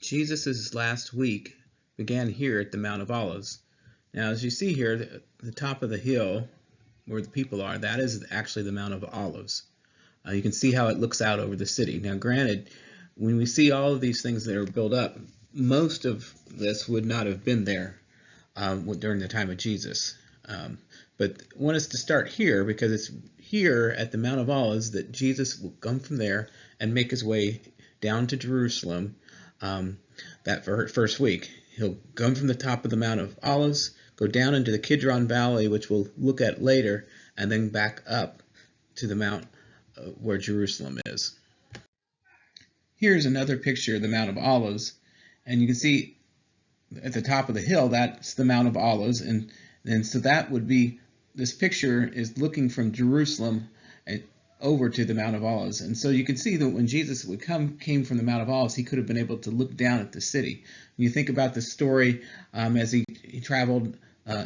Jesus' last week began here at the Mount of Olives. Now, as you see here, the top of the hill where the people are, that is actually the Mount of Olives. You can see how it looks out over the city. Now, granted, when we see all of these things that are built up, most of this would not have been there during the time of Jesus. But I want us to start here because it's here at the Mount of Olives that Jesus will come from there and make his way down to Jerusalem that first week. He'll come from the top of the Mount of Olives, go down into the Kidron Valley, which we'll look at later, and then back up to the mount where Jerusalem is. Here's another picture of the Mount of Olives, and you can see at the top of the hill, that's the Mount of Olives, and so that would be, this picture is looking from Jerusalem over to the Mount of Olives. And so you can see that when Jesus came from the Mount of Olives, he could have been able to look down at the city. When you think about the story as he traveled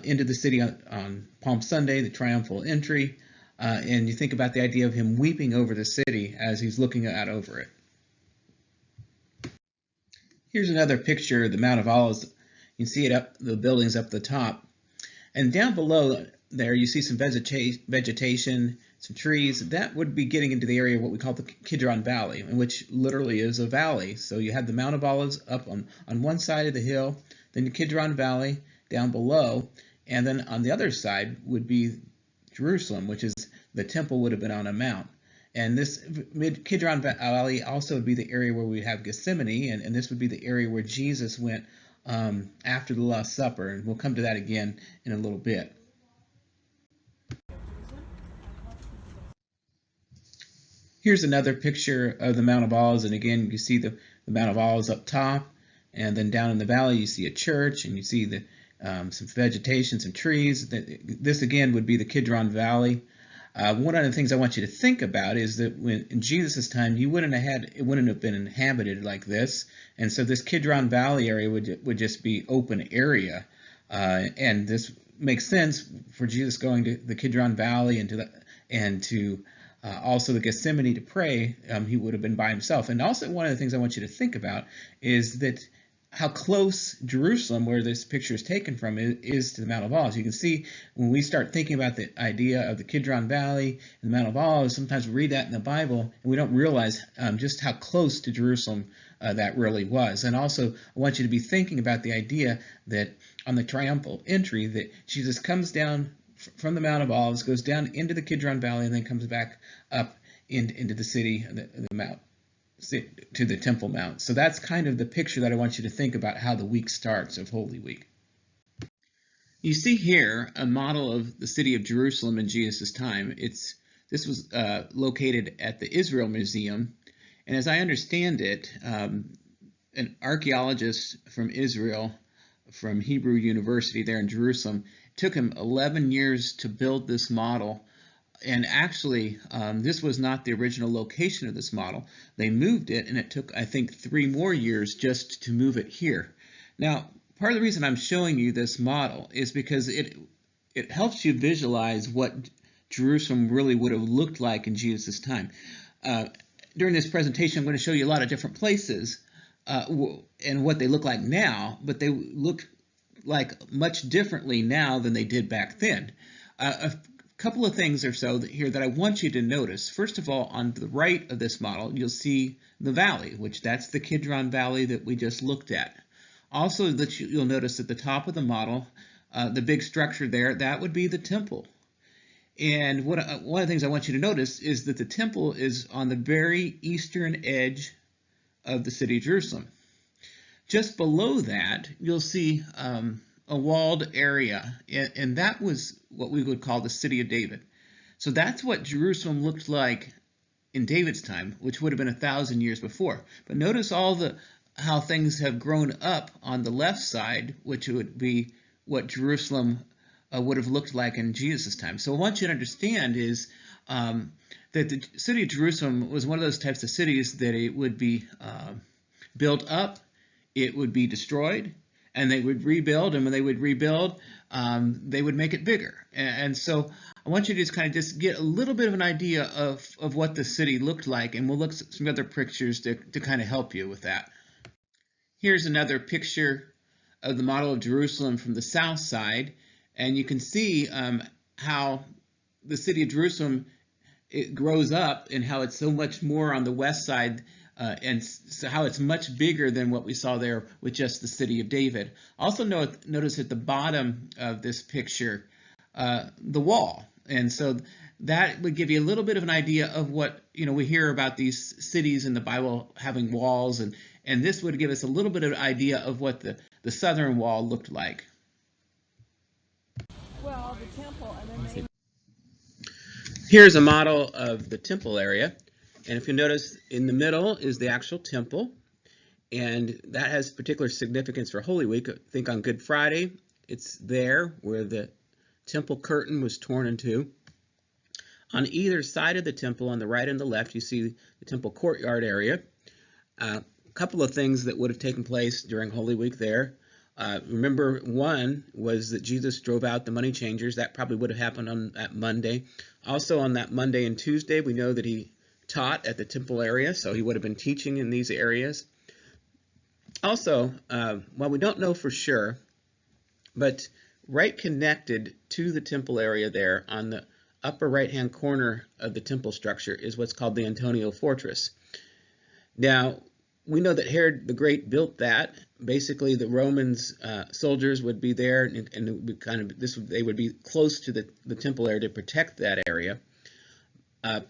into the city on Palm Sunday, the triumphal entry, and you think about the idea of him weeping over the city as he's looking out over it. Here's another picture of the Mount of Olives. You can see it up, the buildings up the top. And down below there you see some vegetation, some trees. That would be getting into the area of what we call the Kidron Valley, which literally is a valley. So you have the Mount of Olives up on one side of the hill, then the Kidron Valley down below, and then on the other side would be Jerusalem, which is the temple would have been on a mount. And this Kidron Valley also would be the area where we have Gethsemane, and this would be the area where Jesus went after the Last Supper, and we'll come to that again in a little bit. Here's another picture of the Mount of Olives, and again you can see the Mount of Olives up top, and then down in the valley you see a church, and you see some vegetation, some trees. This again would be the Kidron Valley. One of the things I want you to think about is that in Jesus' time, it wouldn't have been inhabited like this, and so this Kidron Valley area would just be open area, and this makes sense for Jesus going to the Kidron Valley and to also the Gethsemane to pray. He would have been by himself. And also one of the things I want you to think about is that how close Jerusalem, where this picture is taken from, is to the Mount of Olives. You can see when we start thinking about the idea of the Kidron Valley and the Mount of Olives, sometimes we read that in the Bible and we don't realize just how close to Jerusalem that really was. And also I want you to be thinking about the idea that on the triumphal entry that Jesus comes down from the Mount of Olives, goes down into the Kidron Valley, and then comes back up into the city, the mount, to the Temple Mount. So that's kind of the picture that I want you to think about how the week starts of Holy Week. You see here a model of the city of Jerusalem in Jesus' time. This was located at the Israel Museum, and as I understand it, an archaeologist from Israel, from Hebrew University there in Jerusalem, took him 11 years to build this model. And actually, this was not the original location of this model. They moved it, and it took, I think, 3 more years just to move it here. Now, part of the reason I'm showing you this model is because it helps you visualize what Jerusalem really would have looked like in Jesus' time. During this presentation, I'm going to show you a lot of different places and what they look like now, but they look like much differently now than they did back then. A couple of things or so here that I want you to notice. First of all, on the right of this model, you'll see the valley, which that's the Kidron Valley that we just looked at. Also, that you'll notice at the top of the model, the big structure there, that would be the temple. And one of the things I want you to notice is that the temple is on the very eastern edge of the city of Jerusalem. Just below that, you'll see a walled area, and that was what we would call the city of David. So that's what Jerusalem looked like in David's time, which would have been 1,000 years before. But notice how things have grown up on the left side, which would be what Jerusalem would have looked like in Jesus' time. So what I want you to understand is that the city of Jerusalem was one of those types of cities that it would be built up, it would be destroyed, and they would rebuild, and when they would rebuild, they would make it bigger. And so I want you to just get a little bit of an idea of what the city looked like, and we'll look at some other pictures to kind of help you with that. Here's another picture of the model of Jerusalem from the south side, and you can see how the city of Jerusalem, it grows up and how it's so much more on the west side, and so how it's much bigger than what we saw there with just the city of David. Also notice at the bottom of this picture the wall, and so that would give you a little bit of an idea of what, we hear about these cities in the Bible having walls, and this would give us a little bit of an idea of what the southern wall looked like. Well, the temple, and then Here's a model of the temple area, and if you notice, in the middle is the actual temple, and that has particular significance for Holy Week. Think on Good Friday, it's there where the temple curtain was torn in two. On either side of the temple, on the right and the left, you see the temple courtyard area. A couple of things that would have taken place during Holy Week there. Remember, one was that Jesus drove out the money changers. That probably would have happened on that Monday. Also on that Monday and Tuesday, we know that he taught at the temple area, so he would have been teaching in these areas. Also, well, we don't know for sure, but right connected to the temple area there on the upper right-hand corner of the temple structure is what's called the Antonia Fortress. Now, we know that Herod the Great built that. Basically, the Romans soldiers would be there, and it would be they would be close to the temple area to protect that area.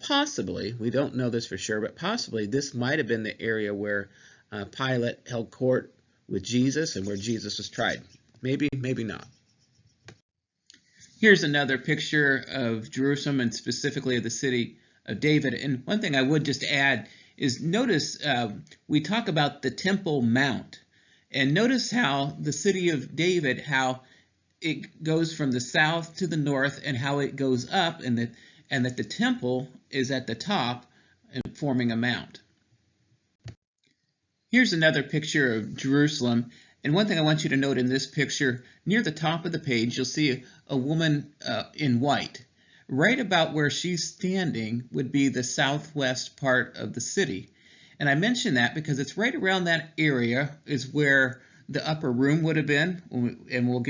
Possibly, we don't know this for sure, but possibly this might have been the area where Pilate held court with Jesus and where Jesus was tried. Maybe, maybe not. Here's another picture of Jerusalem, and specifically of the city of David. And one thing I would just add is notice we talk about the Temple Mount, and notice how the city of David, how it goes from the south to the north, and how it goes up, and that the temple is at the top and forming a mount. Here's another picture of Jerusalem, and one thing I want you to note in this picture, near the top of the page, you'll see a woman in white. Right about where she's standing would be the southwest part of the city. And I mention that because it's right around that area is where the upper room would have been, and we'll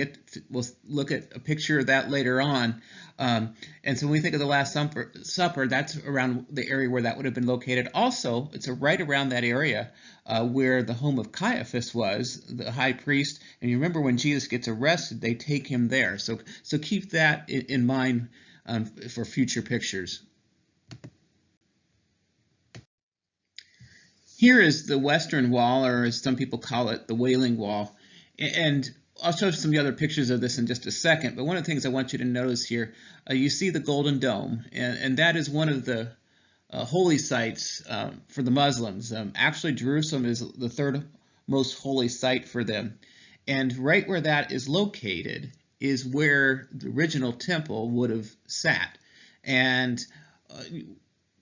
look at a picture of that later on. And so when we think of the Last Supper, that's around the area where that would have been located. Also, it's right around that area where the home of Caiaphas was, the high priest. And you remember when Jesus gets arrested, they take him there. So keep that in mind for future pictures. Here is the Western Wall, or as some people call it, the Wailing Wall. And I'll show some other pictures of this in just a second, but one of the things I want you to notice here, you see the Golden Dome, and that is one of the holy sites for the Muslims. Actually, Jerusalem is the third most holy site for them. And right where that is located is where the original temple would have sat. And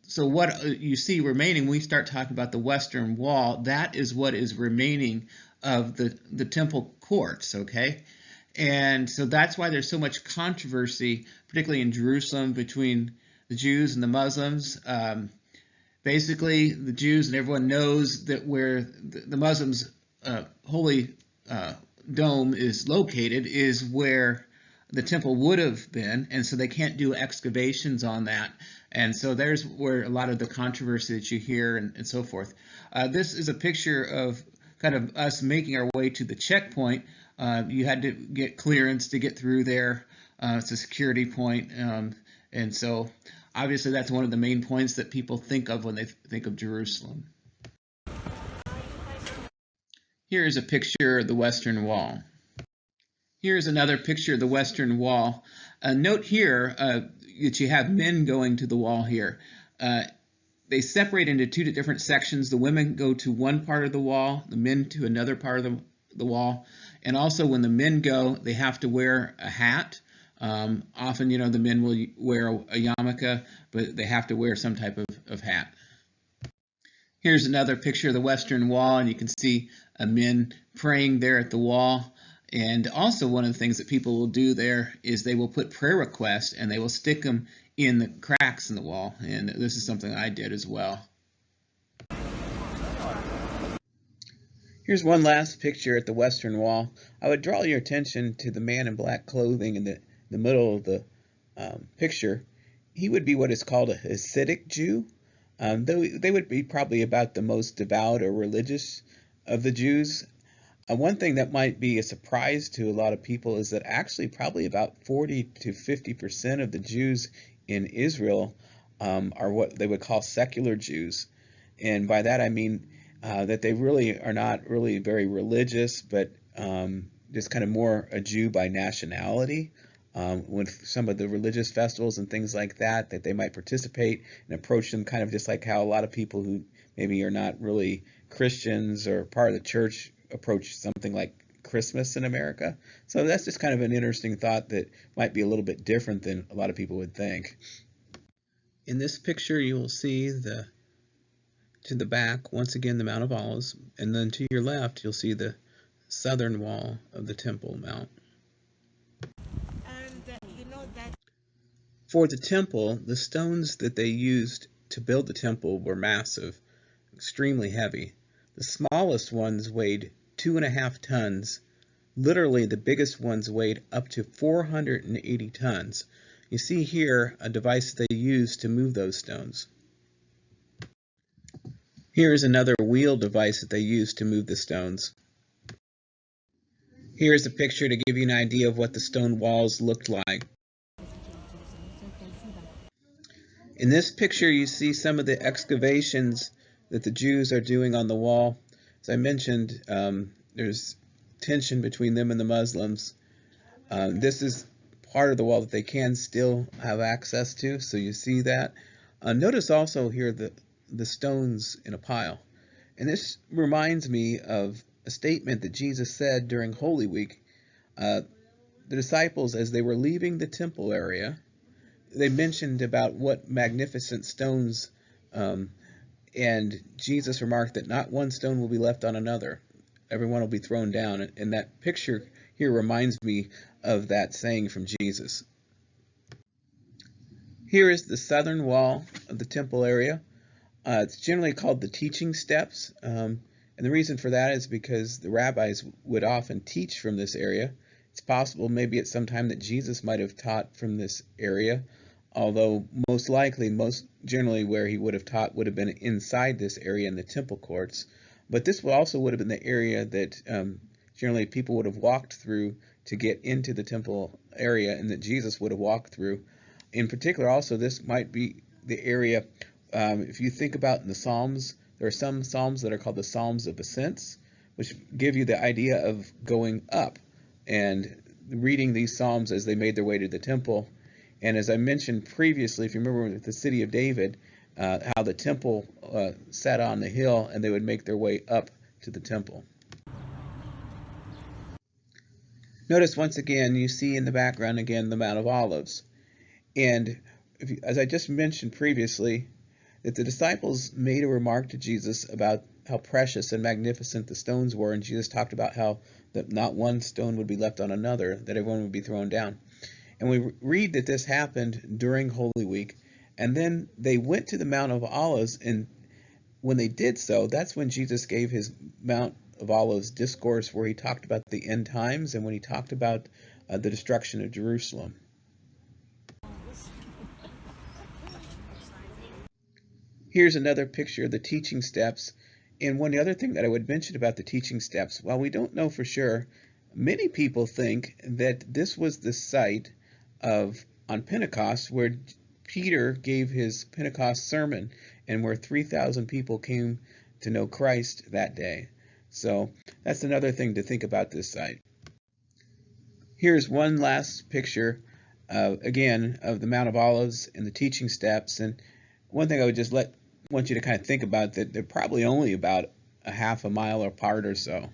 so what you see remaining, when we start talking about the Western Wall, that is what is remaining of the temple courts, okay? And so that's why there's so much controversy, particularly in Jerusalem, between the Jews and the Muslims. Basically, the Jews and everyone knows that where the Muslims' holy dome is located is where the temple would have been, and so they can't do excavations on that. And so there's where a lot of the controversy that you hear and so forth. This is a picture of kind of us making our way to the checkpoint. You had to get clearance to get through there. It's a security point. And so obviously that's one of the main points that people think of when they think of Jerusalem. Here's a picture of the Western Wall. Here's another picture of the Western Wall. Note here that you have men going to the wall here. They separate into two different sections. The women go to one part of the wall, the men to another part of the wall. And also when the men go, they have to wear a hat. Often, the men will wear a yarmulke, but they have to wear some type of hat. Here's another picture of the Western Wall, and you can see men praying there at the wall. And also one of the things that people will do there is they will put prayer requests and they will stick them in the cracks in the wall. And this is something I did as well. Here's one last picture at the Western Wall. I would draw your attention to the man in black clothing in the middle of the picture. He would be what is called a Hasidic Jew. They would be probably about the most devout or religious of the Jews. One thing that might be a surprise to a lot of people is that actually probably about 40 to 50% of the Jews in Israel are what they would call secular Jews. And by that I mean that they really are not really very religious, but just kind of more a Jew by nationality. With some of the religious festivals and things like that, that they might participate and approach them kind of just like how a lot of people who maybe are not really Christians or part of the church approach something like Christmas in America. So that's just kind of an interesting thought that might be a little bit different than a lot of people would think. In this picture you will see to the back, once again, the Mount of Olives, and then to your left you'll see the southern wall of the Temple Mount. For the temple, the stones that they used to build the temple were massive, extremely heavy. The smallest ones weighed 2.5 tons. Literally, the biggest ones weighed up to 480 tons. You see here a device they used to move those stones. Here's another wheel device that they used to move the stones. Here's a picture to give you an idea of what the stone walls looked like. In this picture you see some of the excavations that the Jews are doing on the wall. As I mentioned, there's tension between them and the Muslims. This is part of the wall that they can still have access to, so you see that. Notice also here the stones in a pile. And this reminds me of a statement that Jesus said during Holy Week. The disciples, as they were leaving the temple area, they mentioned about what magnificent stones, and Jesus remarked that not one stone will be left on another. Everyone will be thrown down. And that picture here reminds me of that saying from Jesus. Here is the southern wall of the temple area. It's generally called the teaching steps. And the reason for that is because the rabbis would often teach from this area. It's possible maybe at some time that Jesus might have taught from this area, although most likely, most generally where he would have taught would have been inside this area in the temple courts. But this also would have been the area that generally people would have walked through to get into the temple area, and that Jesus would have walked through. In particular, also, this might be the area, if you think about in the Psalms, there are some Psalms that are called the Psalms of Ascents, which give you the idea of going up and reading these Psalms as they made their way to the temple. And as I mentioned previously, if you remember with the city of David, how the temple sat on the hill and they would make their way up to the temple. Notice once again, you see in the background again the Mount of Olives. And as I just mentioned previously, that the disciples made a remark to Jesus about how precious and magnificent the stones were, and Jesus talked about how that not one stone would be left on another, that everyone would be thrown down. And we read that this happened during Holy Week, and then they went to the Mount of Olives, and when they did so, that's when Jesus gave his Mount of Olives discourse, where he talked about the end times and when he talked about the destruction of Jerusalem. Here's another picture of the teaching steps. And one other thing that I would mention about the teaching steps, while we don't know for sure, many people think that this was the site of, on Pentecost, where Peter gave his Pentecost sermon and where 3,000 people came to know Christ that day. So that's another thing to think about this site. Here's one last picture, again, of the Mount of Olives and the teaching steps. And one thing I would just want you to kind of think about, that they're probably only about a half a mile apart or so.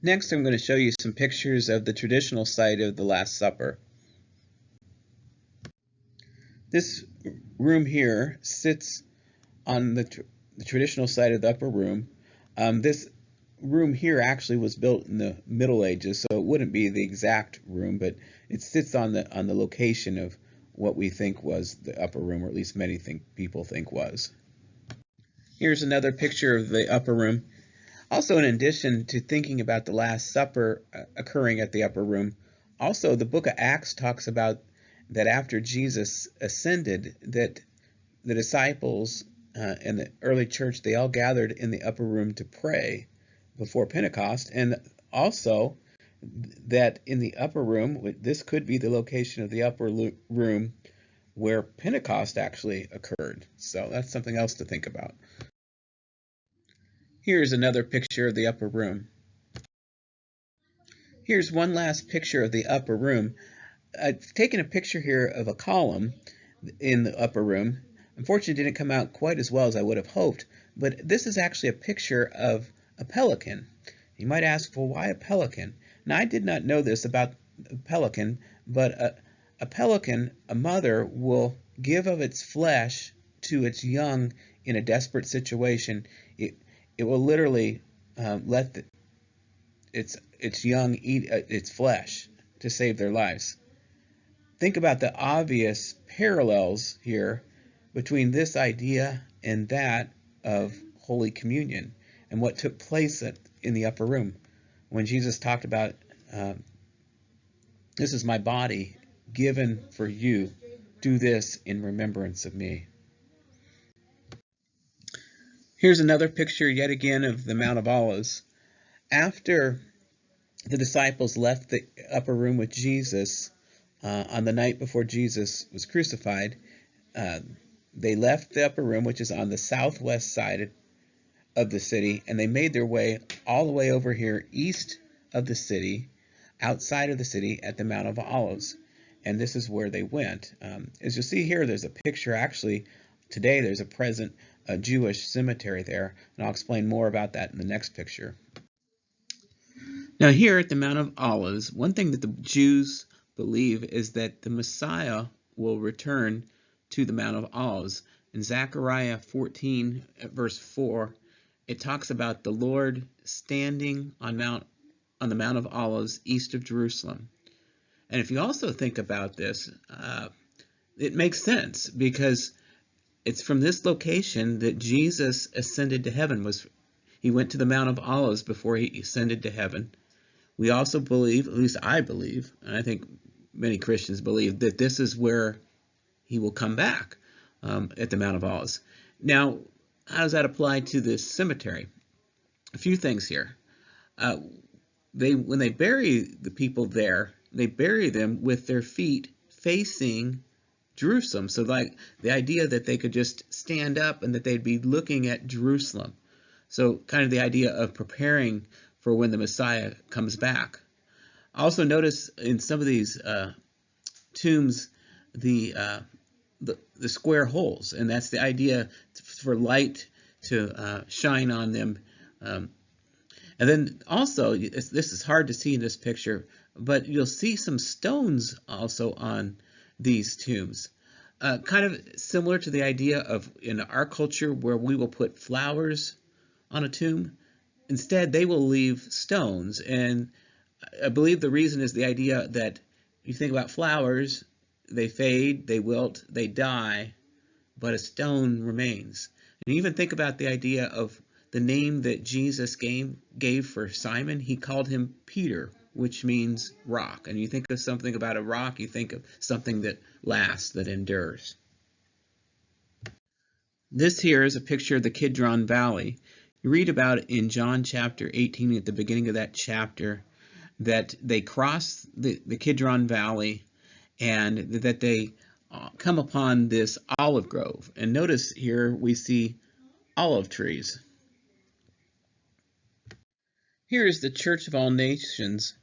Next, I'm going to show you some pictures of the traditional site of the Last Supper. This room here sits on the traditional side of the upper room. This room here actually was built in the Middle Ages, so it wouldn't be the exact room, but it sits on the location of what we think was the upper room, or at least many people think was. Here's another picture of the upper room. Also, in addition to thinking about the Last Supper occurring at the upper room, also the book of Acts talks about that after Jesus ascended, that the disciples and the early church, they all gathered in the upper room to pray before Pentecost, and also that in the upper room, this could be the location of the upper room where Pentecost actually occurred. So that's something else to think about. Here's another picture of the upper room. Here's one last picture of the upper room. I've taken a picture here of a column in the upper room. Unfortunately, it didn't come out quite as well as I would have hoped, but this is actually a picture of a pelican. You might ask, well, why a pelican? Now, I did not know this about a pelican, but a pelican, a mother, will give of its flesh to its young in a desperate situation. It will literally let its young eat its flesh to save their lives. Think about the obvious parallels here between this idea and that of Holy Communion and what took place in the upper room when Jesus talked about, this is my body given for you. Do this in remembrance of me. Here's another picture yet again of the Mount of Olives. After the disciples left the upper room with Jesus on the night before Jesus was crucified, they left the upper room, which is on the southwest side of the city, and they made their way all the way over here east of the city, outside of the city at the Mount of Olives. And this is where they went. As you'll see here, there's a picture. Actually, today there's a present Jewish cemetery there, and I'll explain more about that in the next picture. Now here at the Mount of Olives, one thing that the Jews believe is that the Messiah will return to the Mount of Olives. In Zechariah 14, verse 4, it talks about the Lord standing on the Mount of Olives east of Jerusalem. And if you also think about this, it makes sense because it's from this location that Jesus ascended to heaven. He went to the Mount of Olives before he ascended to heaven. We also believe, at least I believe, and I think many Christians believe, that this is where he will come back at the Mount of Olives. Now, how does that apply to this cemetery? A few things here. When they bury the people there, they bury them with their feet facing Jerusalem. So like the idea that they could just stand up and that they'd be looking at Jerusalem. So kind of the idea of preparing for when the Messiah comes back. Also notice in some of these tombs the square holes, and that's the idea for light to shine on them. And then also, this is hard to see in this picture, but you'll see some stones also on these tombs. Kind of similar to the idea of in our culture where we will put flowers on a tomb. Instead, they will leave stones. And I believe the reason is the idea that you think about flowers, they fade, they wilt, they die, but a stone remains. And even think about the idea of the name that Jesus gave for Simon. He called him Peter, which means rock. And you think of something about a rock, you think of something that lasts, that endures. This here is a picture of the Kidron Valley. You read about it in John chapter 18 at the beginning of that chapter that they cross the Kidron Valley and that they come upon this olive grove. And notice here we see olive trees. Here is the Church of All Nations.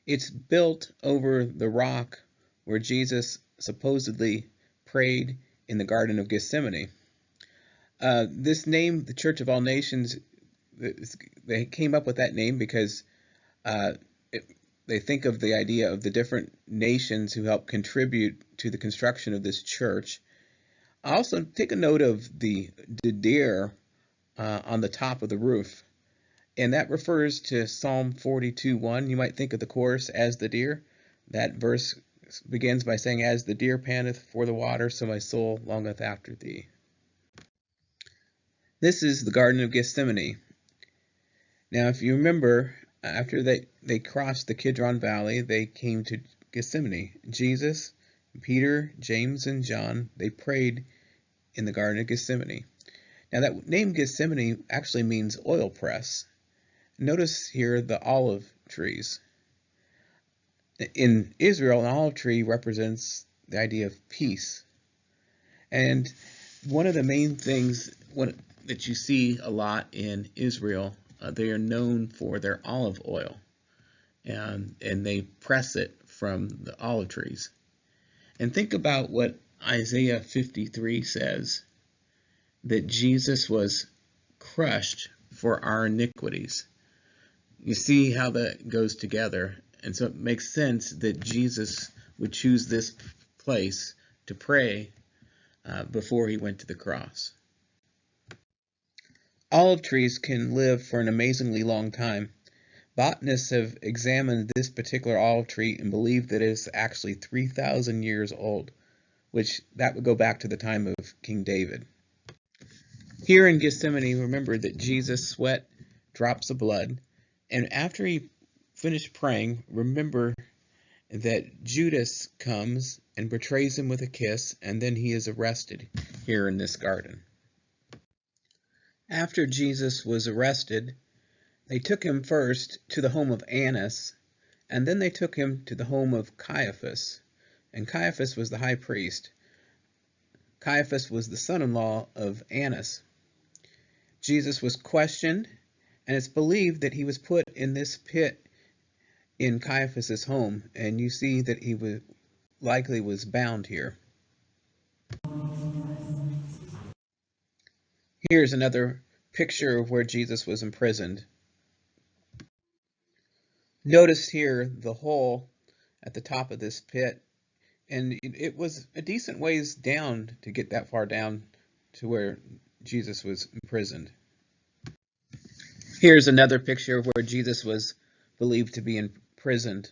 It's built over the rock where Jesus supposedly prayed in the Garden of Gethsemane. This name, the Church of All Nations, they came up with that name because they think of the idea of the different nations who helped contribute to the construction of this church. Also, take a note of the deer on the top of the roof. And that refers to Psalm 42:1. You might think of the chorus as the deer. That verse begins by saying, "As the deer panteth for the water, so my soul longeth after thee." This is the Garden of Gethsemane. Now, if you remember, after they crossed the Kidron Valley, they came to Gethsemane. Jesus, Peter, James, and John, they prayed in the Garden of Gethsemane. Now, that name Gethsemane actually means oil press. Notice here the olive trees. In Israel, an olive tree represents the idea of peace. And one of the main things that you see a lot in Israel, they are known for their olive oil, and they press it from the olive trees. And think about what Isaiah 53 says, that Jesus was crushed for our iniquities. You see how that goes together, and so it makes sense that Jesus would choose this place to pray before he went to the cross. Olive trees can live for an amazingly long time. Botanists have examined this particular olive tree and believe that it is actually 3,000 years old, which that would go back to the time of King David. Here in Gethsemane, remember that Jesus sweat drops of blood, and after he finished praying, remember that Judas comes and betrays him with a kiss, and then he is arrested here in this garden. After Jesus was arrested, they took him first to the home of Annas, and then they took him to the home of Caiaphas, and Caiaphas was the high priest. Caiaphas was the son-in-law of Annas. Jesus was questioned, and it's believed that he was put in this pit in Caiaphas's home, and you see that he likely was bound here. Here's another picture of where Jesus was imprisoned. Notice here the hole at the top of this pit, and it was a decent ways down to get that far down to where Jesus was imprisoned. Here's another picture of where Jesus was believed to be imprisoned.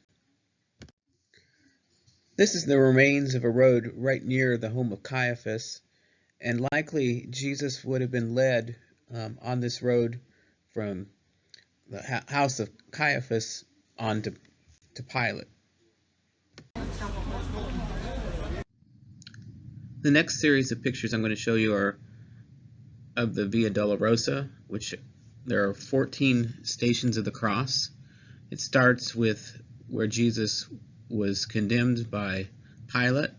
This is the remains of a road right near the home of Caiaphas, and likely Jesus would have been led on this road from the house of Caiaphas on to Pilate. The next series of pictures I'm going to show you are of the Via Dolorosa, which there are 14 stations of the cross. It starts with where Jesus was condemned by Pilate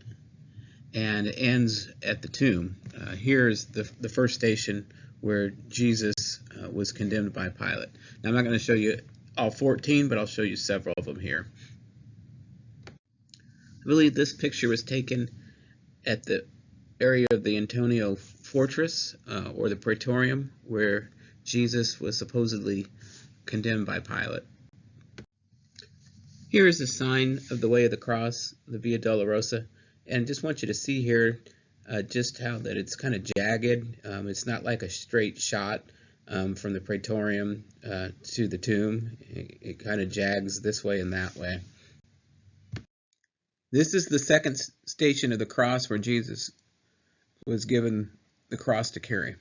and ends at the tomb. Here's the first station where Jesus was condemned by Pilate. Now, I'm not going to show you all 14, but I'll show you several of them here. I believe this picture was taken at the area of the Antonia Fortress, or the Praetorium, where Jesus was supposedly condemned by Pilate. Here is a sign of the Way of the Cross, the Via Dolorosa, and just want you to see here just how that it's kind of jagged. It's not like a straight shot from the Praetorium to the tomb. It kind of jags this way and that way. This is the second station of the cross where Jesus was given the cross to carry.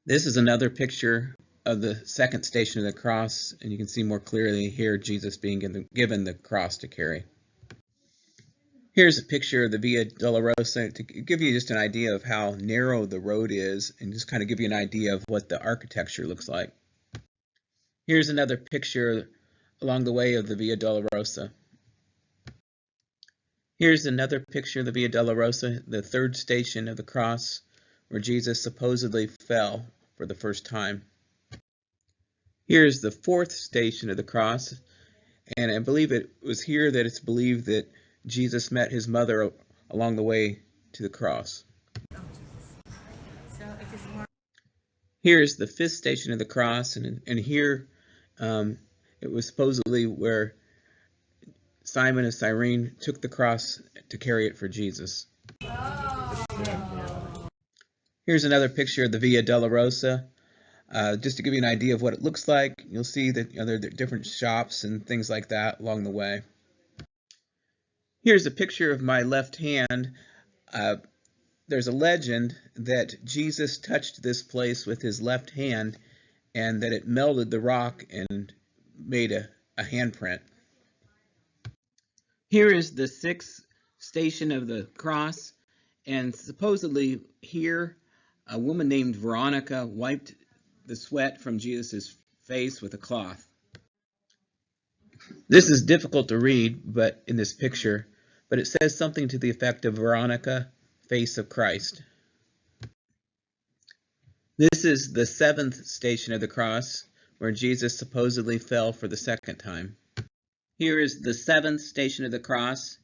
This is another picture of the second station of the cross, and you can see more clearly here Jesus being given the cross to carry. Here's a picture of the Via Dolorosa to give you just an idea of how narrow the road is, and just kind of give you an idea of what the architecture looks like. Here's another picture along the way of the Via Dolorosa. Here's another picture of the Via Dolorosa, the third station of the cross, where Jesus supposedly fell for the first time. Here's the fourth station of the cross, and I believe it was here that it's believed that Jesus met his mother along the way to the cross. Here's the fifth station of the cross, and here it was supposedly where Simon of Cyrene took the cross to carry it for Jesus. Here's another picture of the Via Dolorosa. Just to give you an idea of what it looks like, you'll see that there are different shops and things like that along the way. Here's a picture of my left hand. There's a legend that Jesus touched this place with his left hand, and that it melded the rock and made a handprint. Here is the sixth station of the cross, and supposedly here a woman named Veronica wiped the sweat from Jesus' face with a cloth. This is difficult to read, but in this picture, but it says something to the effect of Veronica, face of Christ. This is the seventh station of the cross, where Jesus supposedly fell for the second time. Here is the seventh station of the cross,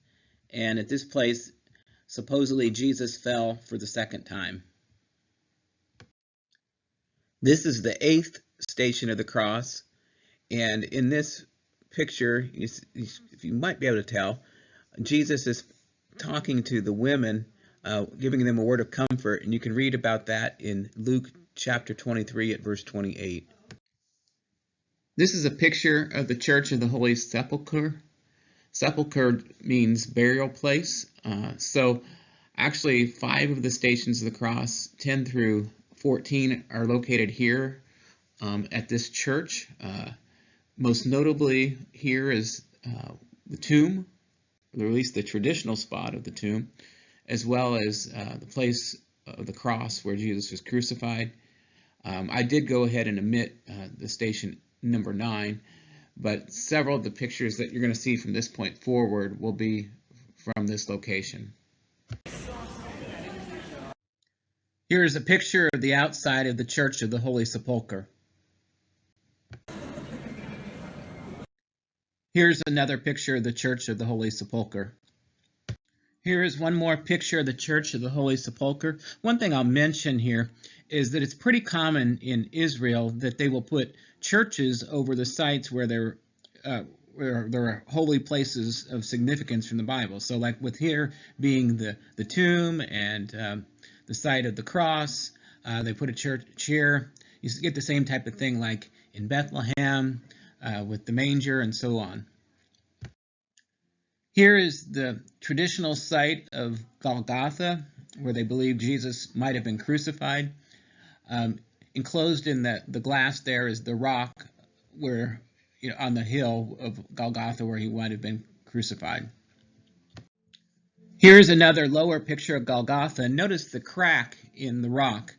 and at this place, supposedly Jesus fell for the second time. This is the eighth station of the cross, and in this picture, if you might be able to tell, Jesus is talking to the women, giving them a word of comfort, and you can read about that in Luke chapter 23 at verse 28. This is a picture of the Church of the Holy Sepulchre. Sepulchre means burial place. So actually 5 of the stations of the cross, 10 through 14, are located here at this church. Most notably here is the tomb, or at least the traditional spot of the tomb, as well as the place of the cross where Jesus was crucified. I did go ahead and omit the station number 9, but several of the pictures that you're going to see from this point forward will be from this location. Here is a picture of the outside of the Church of the Holy Sepulchre. Here's another picture of the Church of the Holy Sepulchre. Here is one more picture of the Church of the Holy Sepulchre. One thing I'll mention here is that it's pretty common in Israel that they will put churches over the sites where there are holy places of significance from the Bible. So like with here being the tomb and the site of the cross, they put a church here. You get the same type of thing like in Bethlehem with the manger and so on. Here is the traditional site of Golgotha, where they believe Jesus might have been crucified. Enclosed in the glass there is the rock where, on the hill of Golgotha where he might have been crucified. Here's another lower picture of Golgotha. Notice the crack in the rock.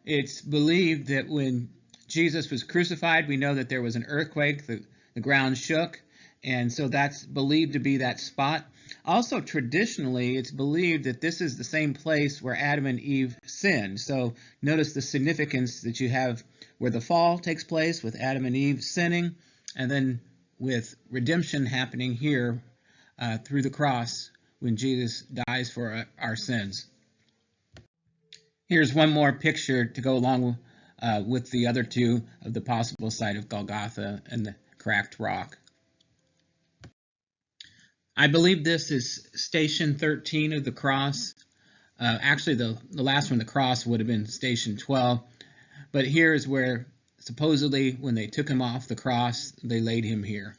It's believed that when Jesus was crucified, we know that there was an earthquake, the ground shook, and so that's believed to be that spot. Also, traditionally, it's believed that this is the same place where Adam and Eve sinned. So notice the significance that you have where the fall takes place with Adam and Eve sinning, and then with redemption happening here through the cross when Jesus dies for our sins. Here's one more picture to go along with the other two of the possible site of Golgotha and the cracked rock. I believe this is station 13 of the cross. Actually, the last one, the cross, would have been station 12. But here is where, supposedly, when they took him off the cross, they laid him here.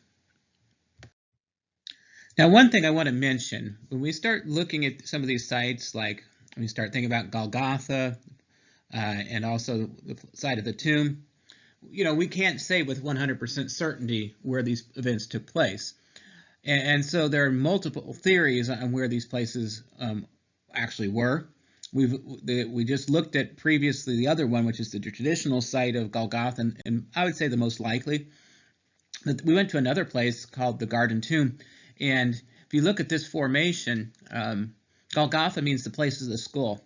Now, one thing I want to mention, when we start looking at some of these sites, like when we start thinking about Golgotha and also the site of the tomb, we can't say with 100% certainty where these events took place. And so there are multiple theories on where these places actually were. We just looked at previously the other one, which is the traditional site of Golgotha, and I would say the most likely. But we went to another place called the Garden Tomb, and if you look at this formation, Golgotha means the place of the skull.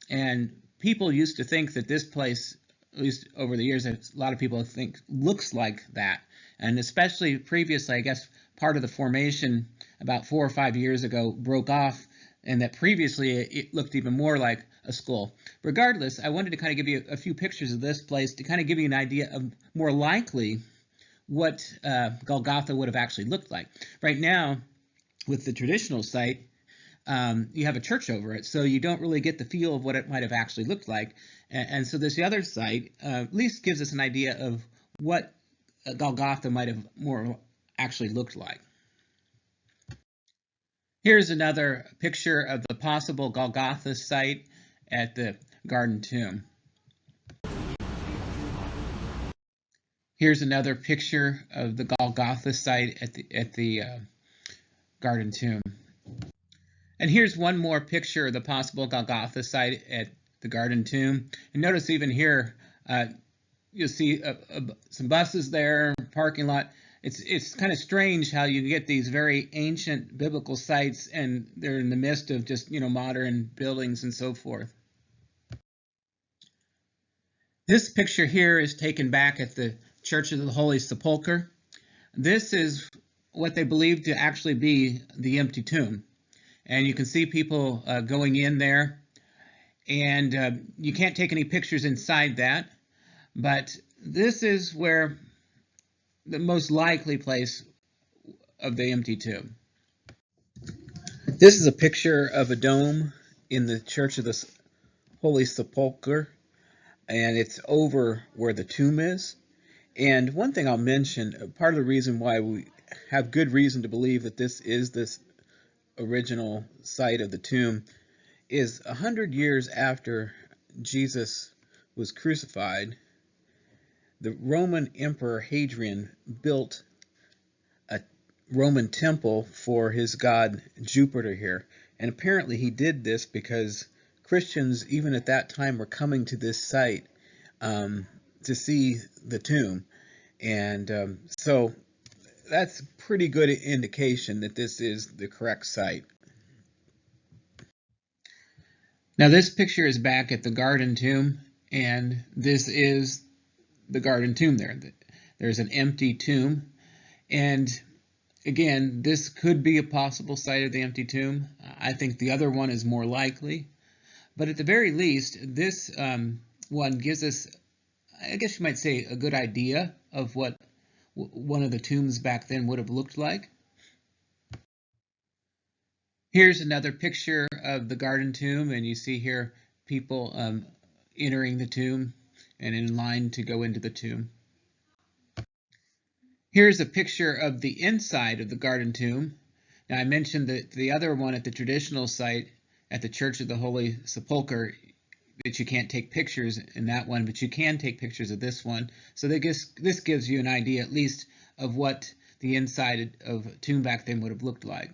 And people used to think that this place, at least over the years, a lot of people think looks like that. And especially previously, I guess part of the formation about 4 or 5 years ago broke off, and that previously it looked even more like a skull. Regardless, I wanted to kind of give you a few pictures of this place to kind of give you an idea of more likely what Golgotha would have actually looked like. Right now, with the traditional site, you have a church over it, so you don't really get the feel of what it might have actually looked like. And so this other site at least gives us an idea of what Golgotha might have more actually looked like. Here's another picture of the possible Golgotha site at the Garden Tomb. Here's another picture of the Golgotha site at the Garden Tomb. And here's one more picture of the possible Golgotha site at the Garden Tomb. And notice even here, you'll see some buses there, parking lot. It's kind of strange how you get these very ancient biblical sites and they're in the midst of just, modern buildings and so forth. This picture here is taken back at the Church of the Holy Sepulchre. This is what they believe to actually be the empty tomb. And you can see people going in there. And you can't take any pictures inside that. But this is where the most likely place of the empty tomb. This is a picture of a dome in the Church of the Holy Sepulchre, and it's over where the tomb is. And one thing I'll mention, part of the reason why we have good reason to believe that this is this original site of the tomb is 100 years after Jesus was crucified, the Roman Emperor Hadrian built a Roman temple for his god Jupiter here. And apparently he did this because Christians, even at that time, were coming to this site to see the tomb. And so that's a pretty good indication that this is the correct site. Now this picture is back at the Garden Tomb, and this is the Garden Tomb there. There's an empty tomb, and again, this could be a possible site of the empty tomb. I think the other one is more likely, but at the very least, this one gives us, I guess you might say, a good idea of what one of the tombs back then would have looked like. Here's another picture of the Garden Tomb, and you see here people entering the tomb and in line to go into the tomb. Here's a picture of the inside of the Garden Tomb. Now I mentioned that the other one at the traditional site at the Church of the Holy Sepulchre, that you can't take pictures in that one, but you can take pictures of this one. So this gives you an idea at least of what the inside of a tomb back then would have looked like.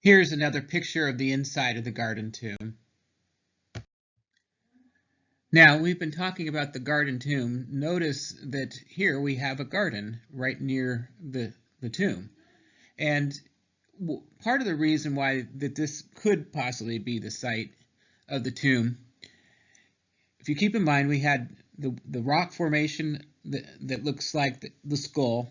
Here's another picture of the inside of the Garden Tomb. Now, we've been talking about the Garden Tomb. Notice that here we have a garden right near the tomb. And part of the reason why that this could possibly be the site of the tomb, if you keep in mind, we had the rock formation that looks like the skull.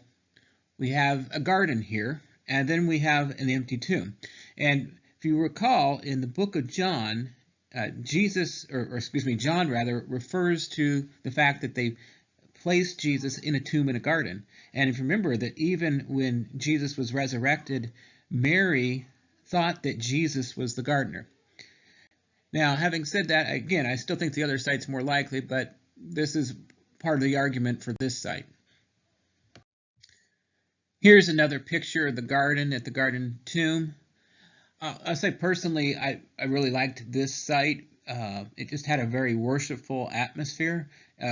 We have a garden here, and then we have an empty tomb. And if you recall, in the book of John, John refers to the fact that they placed Jesus in a tomb in a garden. And if you remember that even when Jesus was resurrected, Mary thought that Jesus was the gardener. Now, having said that, again, I still think the other site's more likely, but this is part of the argument for this site. Here's another picture of the garden at the Garden Tomb. I'll say personally, I really liked this site. It just had a very worshipful atmosphere,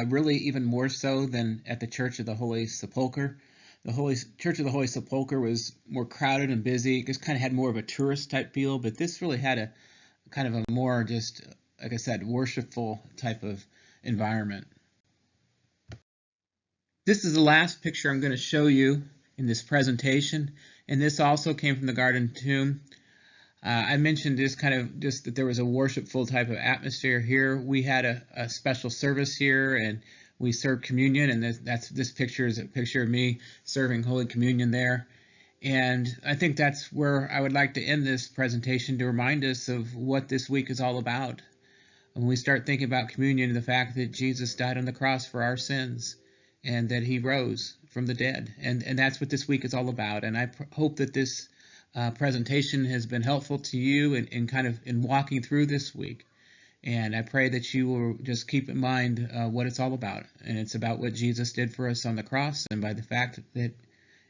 really even more so than at the Church of the Holy Sepulchre. The Church of the Holy Sepulchre was more crowded and busy. It just kind of had more of a tourist type feel, but this really had a kind of a more just, like I said, worshipful type of environment. This is the last picture I'm going to show you in this presentation, and this also came from the Garden Tomb. I mentioned this kind of just that there was a worshipful type of atmosphere here. We had a special service here, and we served communion, and this picture is a picture of me serving Holy Communion there. And I think that's where I would like to end this presentation, to remind us of what this week is all about. When we start thinking about communion, the fact that Jesus died on the cross for our sins and that he rose from the dead. And that's what this week is all about. And I hope that this presentation has been helpful to you in kind of in walking through this week. And I pray that you will just keep in mind what it's all about. And it's about what Jesus did for us on the cross, and by the fact that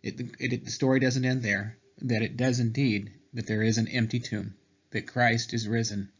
the story doesn't end there, that it does indeed, that there is an empty tomb, that Christ is risen.